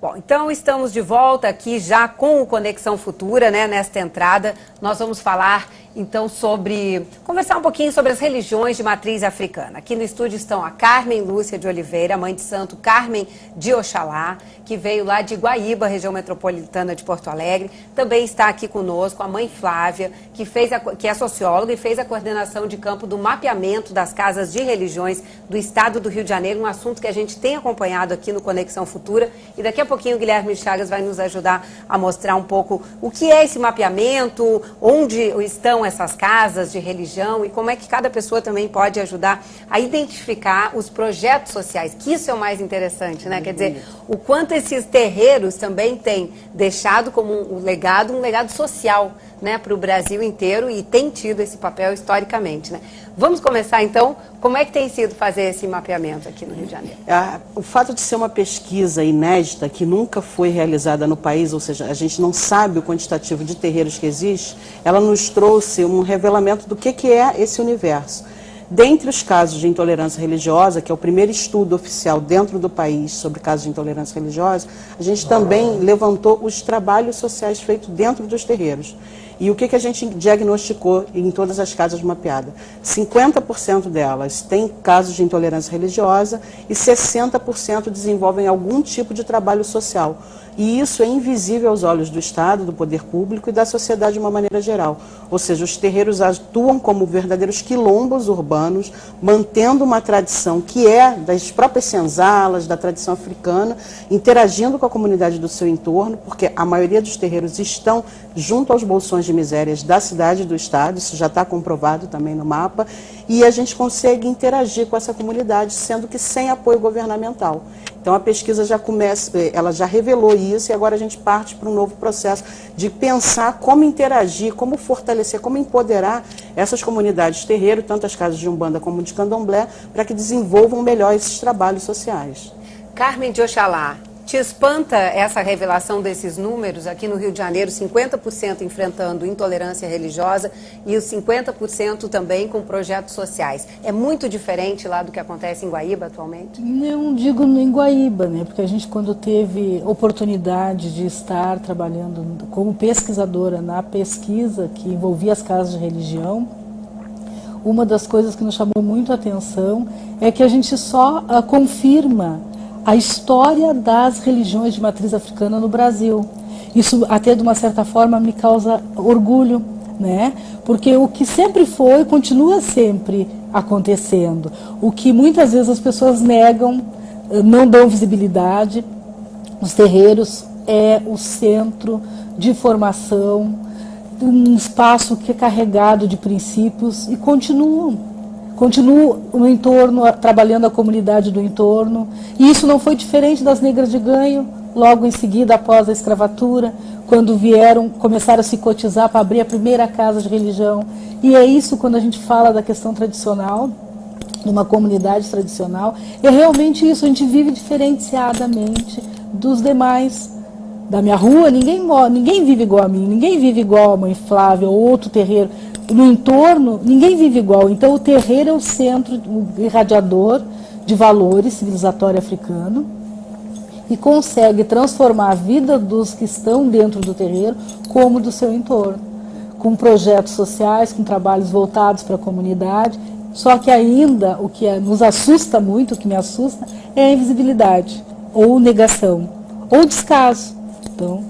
Bom, então estamos de volta aqui já com o Conexão Futura, né? Nesta entrada, nós vamos falar então conversar um pouquinho sobre as religiões de matriz africana. Aqui no estúdio estão a Carmen Lúcia de Oliveira, mãe de santo Carmen de Oxalá, que veio lá de Guaíba, região metropolitana de Porto Alegre. Também está aqui conosco a mãe Flávia, que é socióloga e fez a coordenação de campo do mapeamento das casas de religiões do estado do Rio de Janeiro, um assunto que a gente tem acompanhado aqui no Conexão Futura. E daqui a pouquinho o Guilherme Chagas vai nos ajudar a mostrar um pouco o que é esse mapeamento, onde estão essas casas de religião e como é que cada pessoa também pode ajudar a identificar os projetos sociais, que isso é o mais interessante, né? Quer dizer, o quanto esses terreiros também têm deixado como um legado social, né, para o Brasil inteiro e tem tido esse papel historicamente, né? Vamos começar então, como é que tem sido fazer esse mapeamento aqui no Rio de Janeiro? O fato de ser uma pesquisa inédita, que nunca foi realizada no país, ou seja, a gente não sabe o quantitativo de terreiros que existe, ela nos trouxe um revelamento do que é esse universo. Dentre os casos de intolerância religiosa, que é o primeiro estudo oficial dentro do país sobre casos de intolerância religiosa, a gente também levantou os trabalhos sociais feitos dentro dos terreiros. E o que a gente diagnosticou em todas as casas mapeadas? 50% delas têm casos de intolerância religiosa e 60% desenvolvem algum tipo de trabalho social. E isso é invisível aos olhos do Estado, do poder público e da sociedade de uma maneira geral. Ou seja, os terreiros atuam como verdadeiros quilombos urbanos, mantendo uma tradição que é das próprias senzalas, da tradição africana, interagindo com a comunidade do seu entorno, porque a maioria dos terreiros estão junto aos bolsões de misérias da cidade e do Estado, isso já está comprovado também no mapa, e a gente consegue interagir com essa comunidade, sendo que sem apoio governamental. Então a pesquisa já começa, ela já revelou isso e agora a gente parte para um novo processo de pensar como interagir, como fortalecer, como empoderar essas comunidades terreiro, tanto as casas de Umbanda como de Candomblé, para que desenvolvam melhor esses trabalhos sociais. Carmen de Oxalá, te espanta essa revelação desses números aqui no Rio de Janeiro, 50% enfrentando intolerância religiosa e os 50% também com projetos sociais. É muito diferente lá do que acontece em Guaíba atualmente? Não digo em Guaíba, né? Porque a gente, quando teve oportunidade de estar trabalhando como pesquisadora na pesquisa que envolvia as casas de religião, uma das coisas que nos chamou muito a atenção é que a gente só confirma a história das religiões de matriz africana no Brasil. Isso até de uma certa forma me causa orgulho, né? Porque o que sempre foi, continua sempre acontecendo. O que muitas vezes as pessoas negam, não dão visibilidade. Os terreiros é o centro de formação, um espaço que é carregado de princípios e continuo no entorno, trabalhando a comunidade do entorno. E isso não foi diferente das negras de ganho, logo em seguida, após a escravatura, quando começaram a se cotizar para abrir a primeira casa de religião. E é isso, quando a gente fala da questão tradicional, de uma comunidade tradicional, é realmente isso, a gente vive diferenciadamente dos demais. Da minha rua, ninguém vive igual a mim, ninguém vive igual a mãe Flávia ou outro terreiro. No entorno, ninguém vive igual. Então, o terreiro é o centro, o irradiador de valores civilizatório africano e consegue transformar a vida dos que estão dentro do terreiro como do seu entorno, com projetos sociais, com trabalhos voltados para a comunidade. Só que ainda, o que nos assusta muito, o que me assusta, é a invisibilidade, ou negação, ou descaso. Então,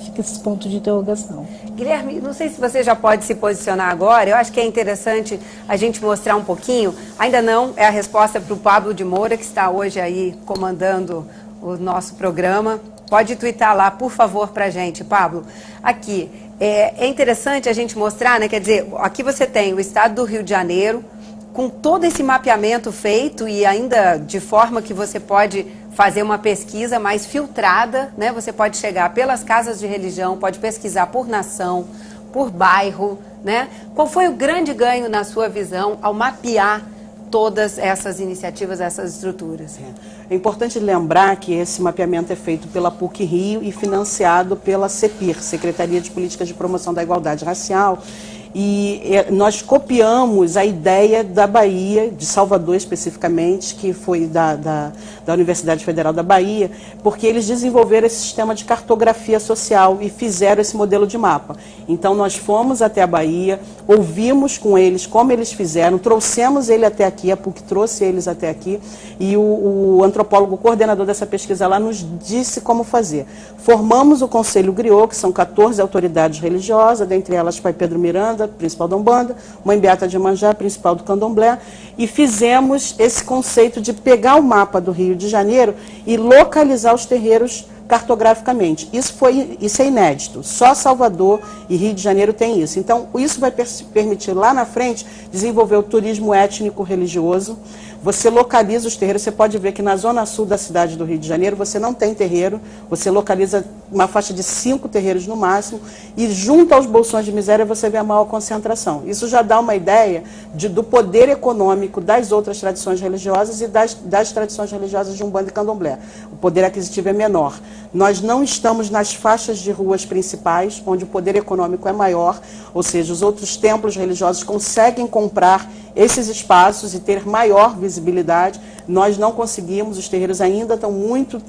fica esse ponto de interrogação. Guilherme, não sei se você já pode se posicionar agora, eu acho que é interessante a gente mostrar um pouquinho, ainda não é a resposta para o Pablo de Moura, que está hoje aí comandando o nosso programa. Pode twittar lá, por favor, para a gente, Pablo. Aqui, é interessante a gente mostrar, né? Quer dizer, aqui você tem o estado do Rio de Janeiro, com todo esse mapeamento feito e ainda de forma que você pode fazer uma pesquisa mais filtrada, né? Você pode chegar pelas casas de religião, pode pesquisar por nação, por bairro, né? Qual foi o grande ganho na sua visão ao mapear todas essas iniciativas, essas estruturas? É importante lembrar que esse mapeamento é feito pela PUC-Rio e financiado pela CEPIR, Secretaria de Políticas de Promoção da Igualdade Racial. e nós copiamos a ideia da Bahia, de Salvador especificamente, que foi da Universidade Federal da Bahia, porque eles desenvolveram esse sistema de cartografia social e fizeram esse modelo de mapa. Então nós fomos até a Bahia, ouvimos com eles como eles fizeram, trouxemos ele até aqui, a PUC trouxe eles até aqui, e o antropólogo coordenador dessa pesquisa lá nos disse como fazer. Formamos o Conselho Griot, que são 14 autoridades religiosas, dentre elas Pai Pedro Miranda, principal da Umbanda, Mãe Beata de Iemanjá, principal do Candomblé, e fizemos esse conceito de pegar o mapa do Rio de Janeiro e localizar os terreiros cartograficamente. Isso é inédito. Só Salvador e Rio de Janeiro tem isso. Então, isso vai permitir lá na frente desenvolver o turismo étnico-religioso. Você localiza os terreiros, você pode ver que na zona sul da cidade do Rio de Janeiro você não tem terreiro, você localiza uma faixa de 5 terreiros no máximo, e junto aos bolsões de miséria você vê a maior concentração. Isso já dá uma ideia do poder econômico das outras tradições religiosas e das tradições religiosas de Umbanda e Candomblé. O poder aquisitivo é menor. Nós não estamos nas faixas de ruas principais, onde o poder econômico é maior, ou seja, os outros templos religiosos conseguem comprar esses espaços e ter maior visibilidade. Nós não conseguimos, os terreiros ainda estão muito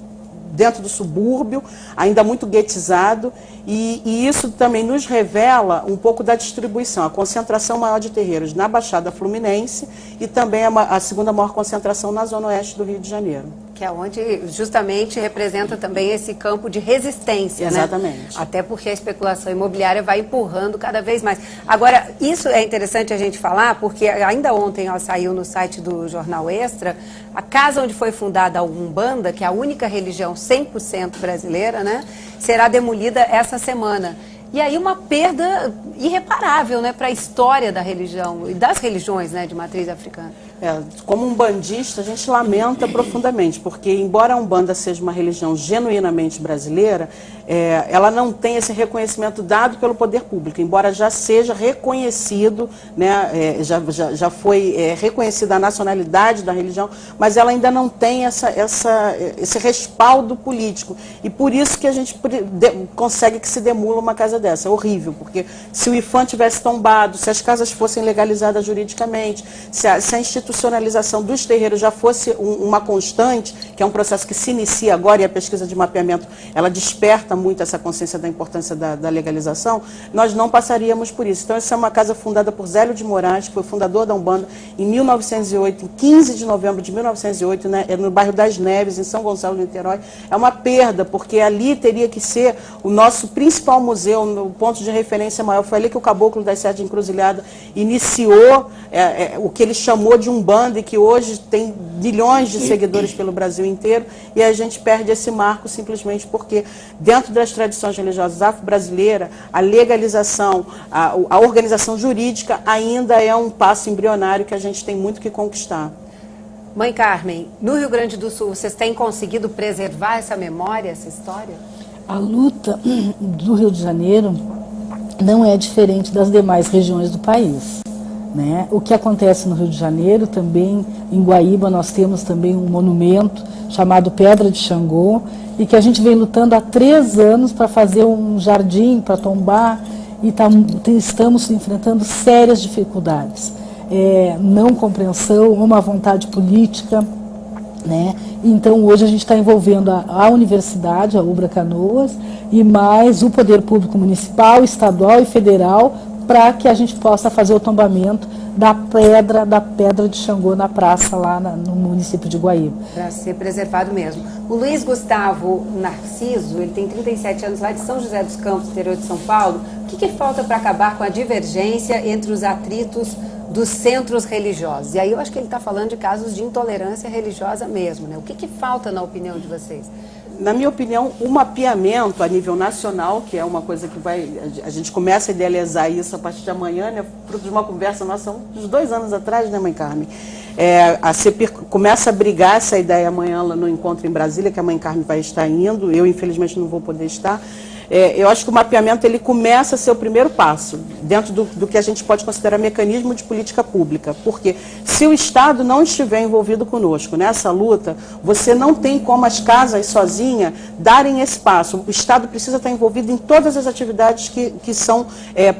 dentro do subúrbio, ainda muito guetizado, e isso também nos revela um pouco da distribuição, a concentração maior de terreiros na Baixada Fluminense e também a segunda maior concentração na zona oeste do Rio de Janeiro. Que é onde justamente representa também esse campo de resistência, exatamente, né? Até porque a especulação imobiliária vai empurrando cada vez mais. Agora, isso é interessante a gente falar, porque ainda ontem saiu no site do Jornal Extra, a casa onde foi fundada a Umbanda, que é a única religião 100% brasileira, né, será demolida essa semana. E aí uma perda irreparável, né, para a história da religião e das religiões, né, de matriz africana. Como umbandista, a gente lamenta profundamente, porque embora a Umbanda seja uma religião genuinamente brasileira, ela não tem esse reconhecimento dado pelo poder público, embora já seja reconhecido, né, já foi reconhecida a nacionalidade da religião, mas ela ainda não tem esse respaldo político. E por isso que a gente consegue que se demula uma casa dessa. É horrível, porque se o IFAM tivesse tombado, se as casas fossem legalizadas juridicamente, se a institucionalização dos terreiros já fosse uma constante, que é um processo que se inicia agora, e a pesquisa de mapeamento, ela desperta muito essa consciência da importância da legalização, nós não passaríamos por isso. Então, essa é uma casa fundada por Zélio de Moraes, que foi fundador da Umbanda, em 1908, em 15 de novembro de 1908, né, no bairro das Neves, em São Gonçalo do Niterói. É uma perda, porque ali teria que ser o nosso principal museu, o ponto de referência maior. Foi ali que o Caboclo das Sete Encruzilhadas iniciou o que ele chamou de Umbanda, e que hoje tem milhões de seguidores pelo Brasil inteiro, e a gente perde esse marco simplesmente porque, dentro das tradições religiosas afro-brasileiras, a legalização, a organização jurídica ainda é um passo embrionário que a gente tem muito que conquistar. Mãe Carmen, no Rio Grande do Sul, vocês têm conseguido preservar essa memória, essa história? A luta do Rio de Janeiro não é diferente das demais regiões do país, né? O que acontece no Rio de Janeiro, também em Guaíba, nós temos também um monumento chamado Pedra de Xangô, e que a gente vem lutando há 3 anos para fazer um jardim, para tombar, e estamos enfrentando sérias dificuldades. Não compreensão, uma vontade política, né? Então hoje a gente está envolvendo a universidade, a Ubra Canoas, e mais o poder público municipal, estadual e federal, para que a gente possa fazer o tombamento da pedra de Xangô na praça lá no município de Guaíba. Para ser preservado mesmo. O Luiz Gustavo Narciso, ele tem 37 anos, lá de São José dos Campos, interior de São Paulo. O que falta para acabar com a divergência entre os atritos dos centros religiosos? E aí eu acho que ele está falando de casos de intolerância religiosa mesmo, né? O que falta na opinião de vocês? Na minha opinião, o mapeamento a nível nacional, que é uma coisa que a gente começa a idealizar isso a partir de amanhã, né, fruto de uma conversa nossa uns 2 anos atrás, né, Mãe Carmen? A CEPIR começa a brigar essa ideia amanhã lá no encontro em Brasília, que a Mãe Carmen vai estar indo, eu infelizmente não vou poder estar. eu acho que o mapeamento ele começa a ser o primeiro passo, dentro do que a gente pode considerar mecanismo de política pública. Porque se o Estado não estiver envolvido conosco nessa luta, você não tem como as casas sozinhas darem esse passo. O Estado precisa estar envolvido em todas as atividades que são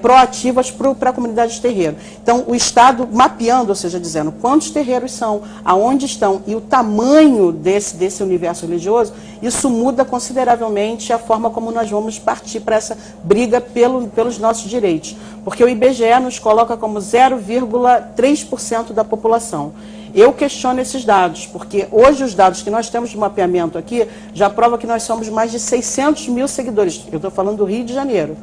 proativas para a comunidade de terreiro. Então, o Estado mapeando, ou seja, dizendo quantos terreiros são, aonde estão e o tamanho desse universo religioso, isso muda consideravelmente a forma como nós vamos partir para essa briga pelos nossos direitos. Porque o IBGE nos coloca como 0,3% da população. Eu questiono esses dados, porque hoje os dados que nós temos de mapeamento aqui já prova que nós somos mais de 600 mil seguidores. Eu estou falando do Rio de Janeiro.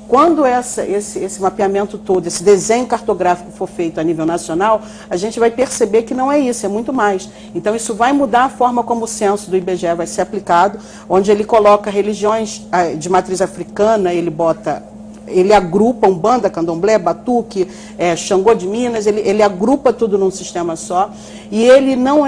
Quando esse mapeamento todo, esse desenho cartográfico for feito a nível nacional, a gente vai perceber que não é isso, é muito mais. Então isso vai mudar a forma como o censo do IBGE vai ser aplicado, onde ele coloca religiões de matriz africana, ele agrupa Umbanda, Candomblé, Batuque, Xangô de Minas, ele agrupa tudo num sistema só, e ele não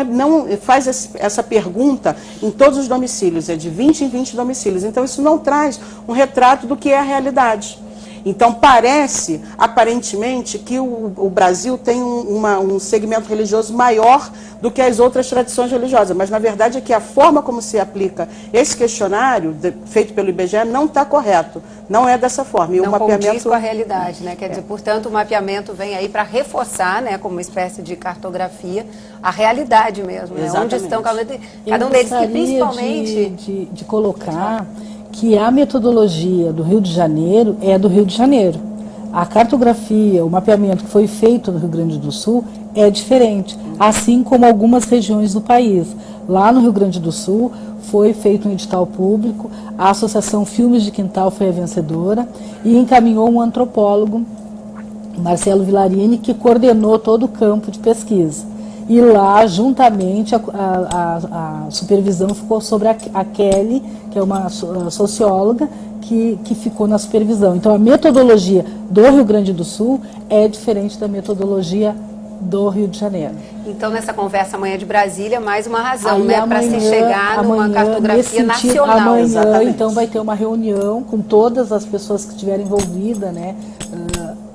faz essa pergunta em todos os domicílios, é de 20 em 20 domicílios. Então isso não traz um retrato do que é a realidade. Então parece, aparentemente, que o Brasil tem um segmento religioso maior do que as outras tradições religiosas, mas na verdade é que a forma como se aplica esse questionário feito pelo IBGE não está correto, não é dessa forma. E não o mapeamento condiz com a realidade, né? Quer dizer, portanto, o mapeamento vem aí para reforçar, né, como uma espécie de cartografia, a realidade mesmo, né? Onde estão cada um deles, que principalmente de colocar que a metodologia do Rio de Janeiro é do Rio de Janeiro. A cartografia, o mapeamento que foi feito no Rio Grande do Sul é diferente, assim como algumas regiões do país. Lá no Rio Grande do Sul foi feito um edital público, a Associação Filmes de Quintal foi a vencedora e encaminhou um antropólogo, Marcelo Villarini, que coordenou todo o campo de pesquisa. E lá, juntamente, a supervisão ficou sobre a Kelly, que é uma socióloga, que ficou na supervisão. Então, a metodologia do Rio Grande do Sul é diferente da metodologia do Rio de Janeiro. Então, nessa conversa amanhã de Brasília, mais uma razão, né, para se chegar numa cartografia nacional. Amanhã, exatamente. Então, vai ter uma reunião com todas as pessoas que estiverem envolvidas, né,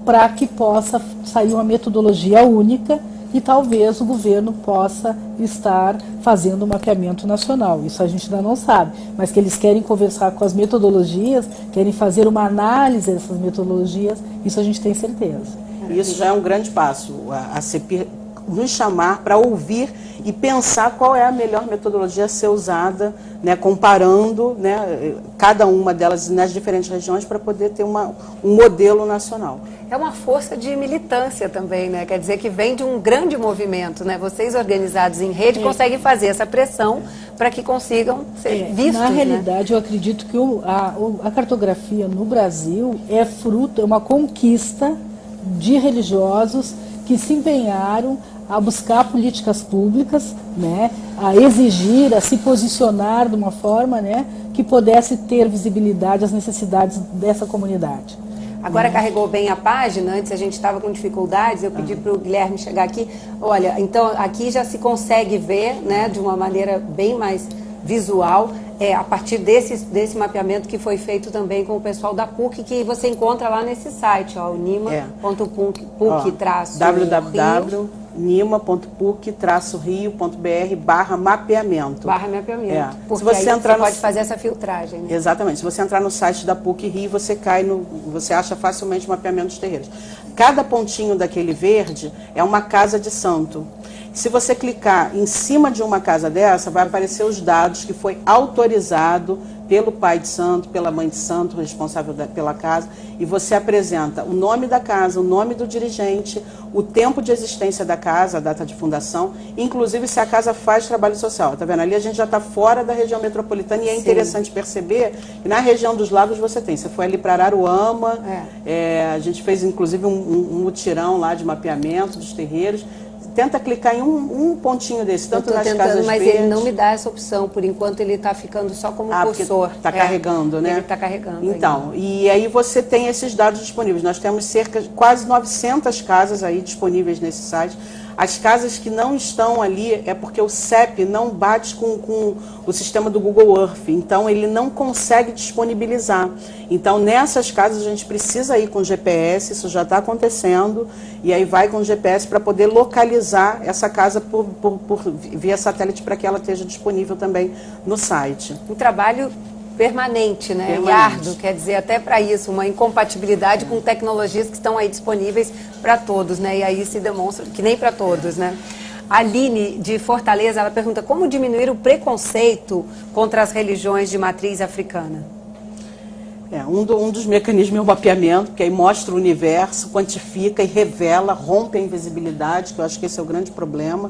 para que possa sair uma metodologia única e talvez o governo possa estar fazendo um mapeamento nacional. Isso a gente ainda não sabe, mas que eles querem conversar com as metodologias, querem fazer uma análise dessas metodologias, isso a gente tem certeza. Isso já é um grande passo, a CEPIR nos chamar para ouvir e pensar qual é a melhor metodologia a ser usada, né, comparando, né, cada uma delas nas diferentes regiões para poder ter um modelo nacional. É uma força de militância também, né? Quer dizer que vem de um grande movimento, né? Vocês organizados em rede conseguem fazer essa pressão para que consigam ser vistos. Na realidade, eu acredito que a cartografia no Brasil é fruto, é uma conquista de religiosos que se empenharam a buscar políticas públicas, né, a exigir, a se posicionar de uma forma, né, que pudesse ter visibilidade às necessidades dessa comunidade. Agora carregou bem a página, antes a gente estava com dificuldades, eu pedi para o Guilherme chegar aqui. Olha, então aqui já se consegue ver, né, de uma maneira bem mais visual, a partir desse mapeamento que foi feito também com o pessoal da PUC, que você encontra lá nesse site, ó, o www.nima.puc-rio.br/mapeamento. Porque se você aí entrar você pode fazer essa filtragem. Né? Exatamente. Se você entrar no site da PUC Rio, você acha facilmente o mapeamento dos terreiros. Cada pontinho daquele verde é uma casa de santo. Se você clicar em cima de uma casa dessa, vai aparecer os dados que foi autorizado pelo pai de santo, pela mãe de santo, responsável pela casa, e você apresenta o nome da casa, o nome do dirigente, o tempo de existência da casa, a data de fundação, inclusive se a casa faz trabalho social. Tá vendo? Ali a gente já está fora da região metropolitana e é interessante perceber que na região dos lagos você foi ali para Araruama, a gente fez inclusive um mutirão lá de mapeamento dos terreiros. Tenta clicar em um pontinho desse, tanto nas casas mas verdes. Ele não me dá essa opção, por enquanto ele está ficando só como cursor. Está carregando, né? Ele está carregando. Então, e aí você tem esses dados disponíveis. Nós temos quase 900 casas aí disponíveis nesse site. As casas que não estão ali é porque o CEP não bate com o sistema do Google Earth, então ele não consegue disponibilizar. Então nessas casas a gente precisa ir com GPS, isso já está acontecendo, e aí vai com o GPS para poder localizar essa casa por via satélite para que ela esteja disponível também no site. Um trabalho permanente, né? Permanente. E árduo, quer dizer, até para isso, uma incompatibilidade com tecnologias que estão aí disponíveis para todos, né? E aí se demonstra que nem para todos, né? A Aline, de Fortaleza, ela pergunta como diminuir o preconceito contra as religiões de matriz africana. Um dos mecanismos é o mapeamento, que aí mostra o universo, quantifica e revela, rompe a invisibilidade, que eu acho que esse é o grande problema.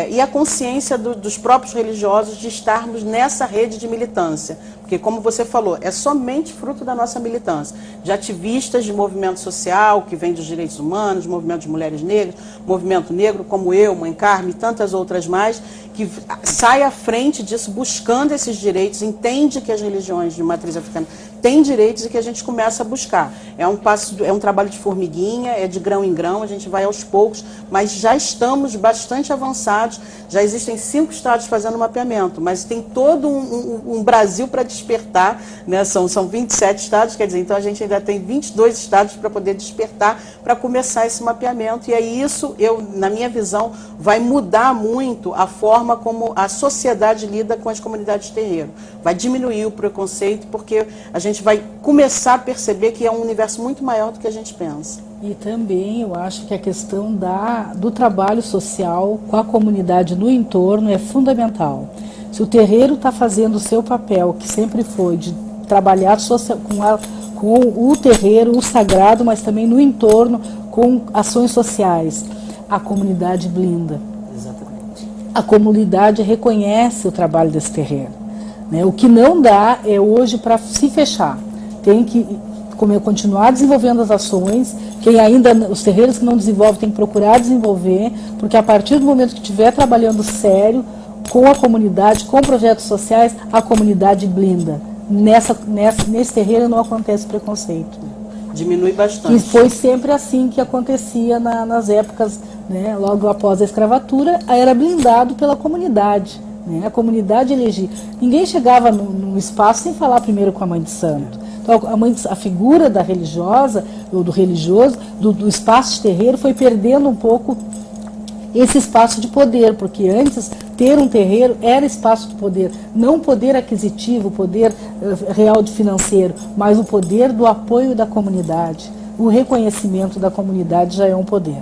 E a consciência dos próprios religiosos de estarmos nessa rede de militância. Porque, como você falou, é somente fruto da nossa militância. De ativistas de movimento social, que vem dos direitos humanos, movimento de mulheres negras, movimento negro, como eu, Mãe Carme e tantas outras mais, que sai à frente disso, buscando esses direitos, entende que as religiões de matriz africana têm direitos e que a gente começa a buscar. É um trabalho de formiguinha, é de grão em grão, a gente vai aos poucos, mas já estamos bastante avançados, já existem 5 estados fazendo mapeamento, mas tem todo um Brasil para despertar, né? São 27 estados, quer dizer, então a gente ainda tem 22 estados para poder despertar, para começar esse mapeamento, e aí isso, na minha visão, vai mudar muito a forma como a sociedade lida com as comunidades de terreiro. Vai diminuir o preconceito, porque a gente vai começar a perceber que é um universo muito maior do que a gente pensa. E também eu acho que a questão do trabalho social com a comunidade no entorno é fundamental. Se o terreiro está fazendo o seu papel, que sempre foi de trabalhar com o terreiro, o sagrado, mas também no entorno, com ações sociais, a comunidade blinda. Exatamente. A comunidade reconhece o trabalho desse terreiro, né? O que não dá é hoje para se fechar. Tem que continuar desenvolvendo as ações. Os terreiros que não desenvolvem têm que procurar desenvolver, porque a partir do momento que estiver trabalhando sério com a comunidade, com projetos sociais, a comunidade blinda. Nesse terreiro não acontece preconceito. Diminui bastante. E foi sempre assim que acontecia nas épocas, né, logo após a escravatura, era blindado pela comunidade. Né, a comunidade elegia. Ninguém chegava no espaço sem falar primeiro com a mãe de santo. Então, a figura da religiosa, ou do religioso, do espaço de terreiro, foi perdendo um pouco esse espaço de poder, porque antes ter um terreiro era espaço de poder, não poder aquisitivo, poder real de financeiro, mas o poder do apoio da comunidade. O reconhecimento da comunidade já é um poder.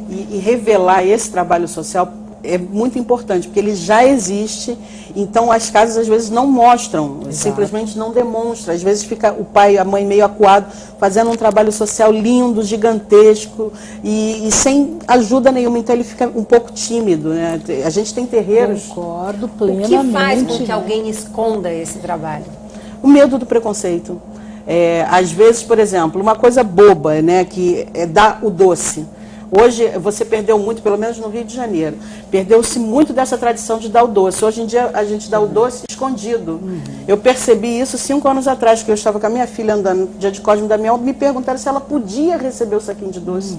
E revelar esse trabalho social é muito importante, porque ele já existe, então as casas às vezes não mostram, simplesmente não demonstram. Às vezes fica o pai e a mãe meio acuado, fazendo um trabalho social lindo, gigantesco, e sem ajuda nenhuma, então ele fica um pouco tímido, né? A gente tem terreiros... Concordo plenamente. O que faz com que alguém esconda esse trabalho? O medo do preconceito. Às vezes, por exemplo, uma coisa boba, né, que é dar o doce. Hoje você perdeu muito, pelo menos no Rio de Janeiro, perdeu-se muito dessa tradição de dar o doce. Hoje em dia a gente dá o doce escondido. Eu percebi isso 5 anos atrás, que eu estava com a minha filha andando no dia de Cosme Damião, me perguntaram se ela podia receber o saquinho de doce.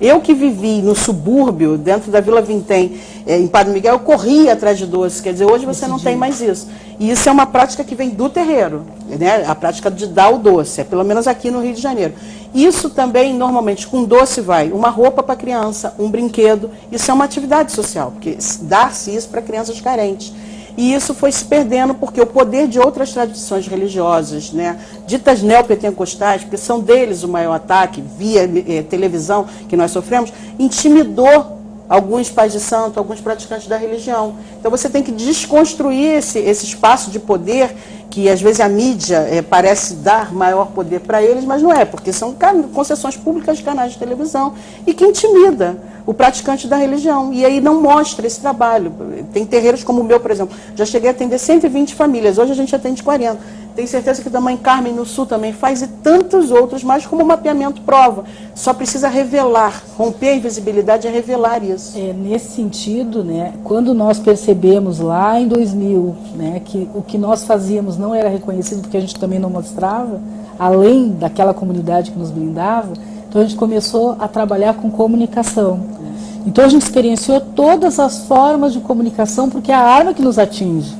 Eu que vivi no subúrbio, dentro da Vila Vintém, em Padre Miguel, eu corria atrás de doce. Quer dizer, hoje você não tem mais isso. E isso é uma prática que vem do terreiro, né? A prática de dar o doce, pelo menos aqui no Rio de Janeiro. Isso também, normalmente, com doce vai uma roupa para a criança, um brinquedo. Isso é uma atividade social, porque dá-se isso para crianças carentes. E isso foi se perdendo porque o poder de outras tradições religiosas, né, ditas neopentecostais, porque são deles o maior ataque, via televisão que nós sofremos, intimidou alguns pais de santo, alguns praticantes da religião. Então você tem que desconstruir esse espaço de poder que às vezes a mídia parece dar maior poder para eles, mas não é, porque são concessões públicas de canais de televisão e que intimida o praticante da religião, e aí não mostra esse trabalho. Tem terreiros como o meu, por exemplo, já cheguei a atender 120 famílias, hoje a gente atende 40. Tenho certeza que da Mãe Carmen no Sul também faz, e tantos outros, mas como mapeamento prova. Só precisa revelar, romper a invisibilidade é revelar isso. Nesse sentido, né, quando nós percebemos lá em 2000, né, que o que nós fazíamos não era reconhecido porque a gente também não mostrava, além daquela comunidade que nos blindava, então a gente começou a trabalhar com comunicação. Então a gente experienciou todas as formas de comunicação, porque é a arma que nos atinge.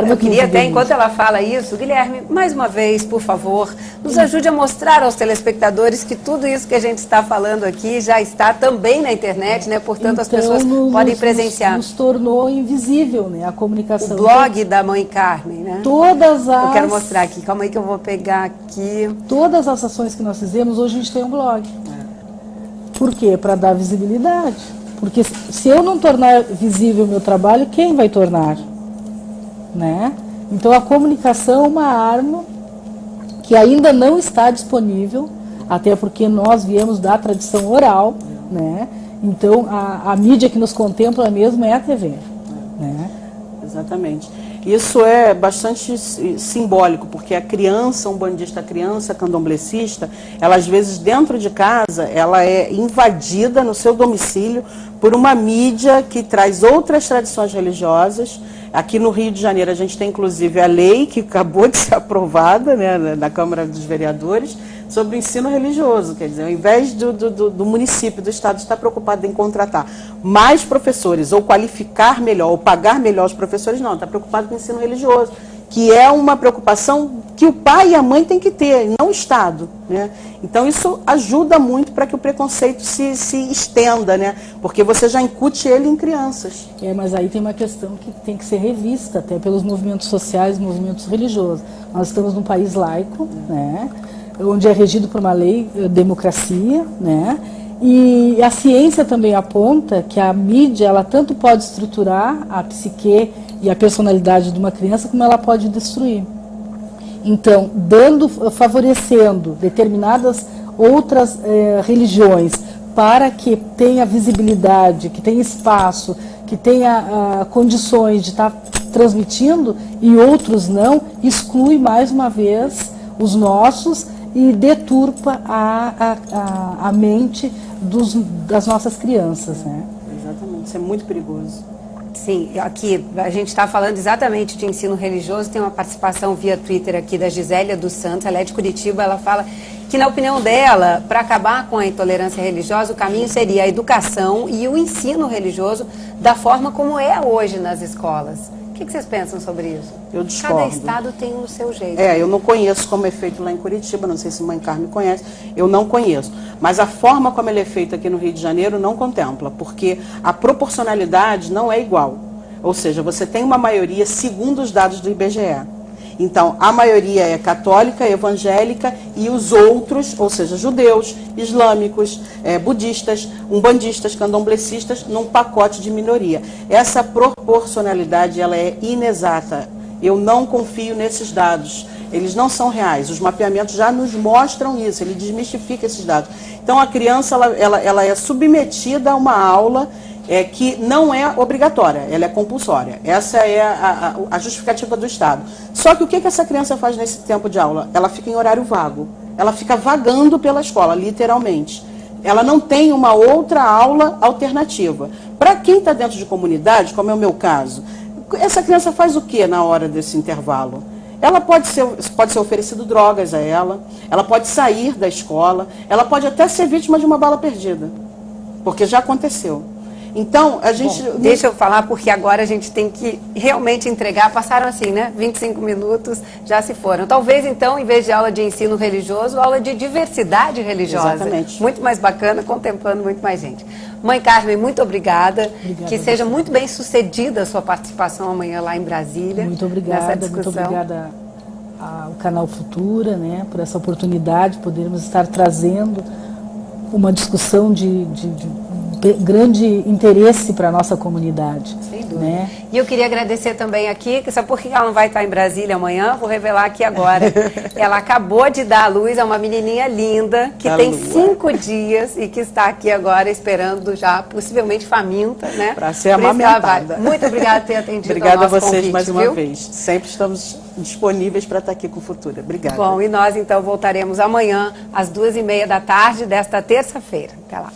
Eu queria até, enquanto ela fala isso, Guilherme, mais uma vez, por favor, nos ajude a mostrar aos telespectadores que tudo isso que a gente está falando aqui já está também na internet, né? Portanto, então, as pessoas podem presenciar. Nos tornou invisível, né? A comunicação. O blog da Mãe Carmen, né? Todas as... Eu quero mostrar aqui, calma aí que eu vou pegar aqui. Todas as ações que nós fizemos, hoje a gente tem um blog. Por quê? Para dar visibilidade. Porque se eu não tornar visível o meu trabalho, quem vai tornar? Né? Então a comunicação é uma arma que ainda não está disponível, até porque nós viemos da tradição oral, né? Então a mídia que nos contempla mesmo é a TV. Né? Exatamente. Isso é bastante simbólico, porque a criança umbandista, a criança candomblessista, ela às vezes dentro de casa, ela é invadida no seu domicílio por uma mídia que traz outras tradições religiosas. Aqui no Rio de Janeiro a gente tem inclusive a lei que acabou de ser aprovada, né, na Câmara dos Vereadores, sobre o ensino religioso. Quer dizer, ao invés do município, do estado estar preocupado em contratar mais professores, ou qualificar melhor, ou pagar melhor os professores, não, está preocupado com o ensino religioso, que é uma preocupação que o pai e a mãe têm que ter, não o Estado. Né? Então isso ajuda muito para que o preconceito se estenda, né? Porque você já incute ele em crianças. Mas aí tem uma questão que tem que ser revista até pelos movimentos sociais, movimentos religiosos. Nós estamos num país laico, né? Onde é regido por uma lei, democracia, né? E a ciência também aponta que a mídia, ela tanto pode estruturar a psique e a personalidade de uma criança, como ela pode destruir. Então, favorecendo determinadas outras religiões para que tenha visibilidade, que tenha espaço, que tenha condições de estar transmitindo, e outros não, exclui mais uma vez os nossos e deturpa a mente das nossas crianças. Né? Exatamente, isso é muito perigoso. Sim, aqui a gente está falando exatamente de ensino religioso, tem uma participação via Twitter aqui da Gisélia dos Santos, ela é de Curitiba, ela fala que, na opinião dela, para acabar com a intolerância religiosa, o caminho seria a educação e o ensino religioso da forma como é hoje nas escolas. O que vocês pensam sobre isso? Eu discordo. Cada estado tem o seu jeito. Eu não conheço como é feito lá em Curitiba, não sei se Mãe Carmen conhece, eu não conheço. Mas a forma como ele é feito aqui no Rio de Janeiro não contempla, porque a proporcionalidade não é igual. Ou seja, você tem uma maioria segundo os dados do IBGE. Então, a maioria é católica, evangélica, e os outros, ou seja, judeus, islâmicos, budistas, umbandistas, candomblecistas, num pacote de minoria. Essa proporcionalidade, ela é inexata. Eu não confio nesses dados. Eles não são reais. Os mapeamentos já nos mostram isso, ele desmistifica esses dados. Então, a criança, ela é submetida a uma aula que não é obrigatória, ela é compulsória. Essa é a justificativa do Estado. Só que o que essa criança faz nesse tempo de aula? Ela fica em horário vago. Ela fica vagando pela escola, literalmente. Ela não tem uma outra aula alternativa. Para quem está dentro de comunidade, como é o meu caso, essa criança faz o que na hora desse intervalo? Ela pode ser oferecido drogas a ela pode sair da escola, ela pode até ser vítima de uma bala perdida, porque já aconteceu. Então, a gente... Bom, deixa eu falar, porque agora a gente tem que realmente entregar. Passaram assim, né? 25 minutos, já se foram. Talvez, então, em vez de aula de ensino religioso, aula de diversidade religiosa. Exatamente. Muito mais bacana, contemplando muito mais gente. Mãe Carmen, muito obrigada. Que seja muito bem sucedida a sua participação amanhã lá em Brasília. Muito obrigada, muito obrigada ao Canal Futura, né? Por essa oportunidade de podermos estar trazendo uma discussão de grande interesse para a nossa comunidade. Sem dúvida. Né? E eu queria agradecer também aqui, que sabe por que ela não vai estar em Brasília amanhã? Vou revelar aqui agora. Ela acabou de dar à luz a uma menininha linda, que tem 5 dias e que está aqui agora esperando já, possivelmente faminta, né? Para ser amamentada. Muito obrigada por ter atendido Obrigada ao nosso a vocês convite, mais uma viu? vez. Sempre estamos disponíveis para estar aqui com o Futura. Obrigada. Bom, e nós então voltaremos amanhã às 2h30 da tarde desta terça-feira. Até lá.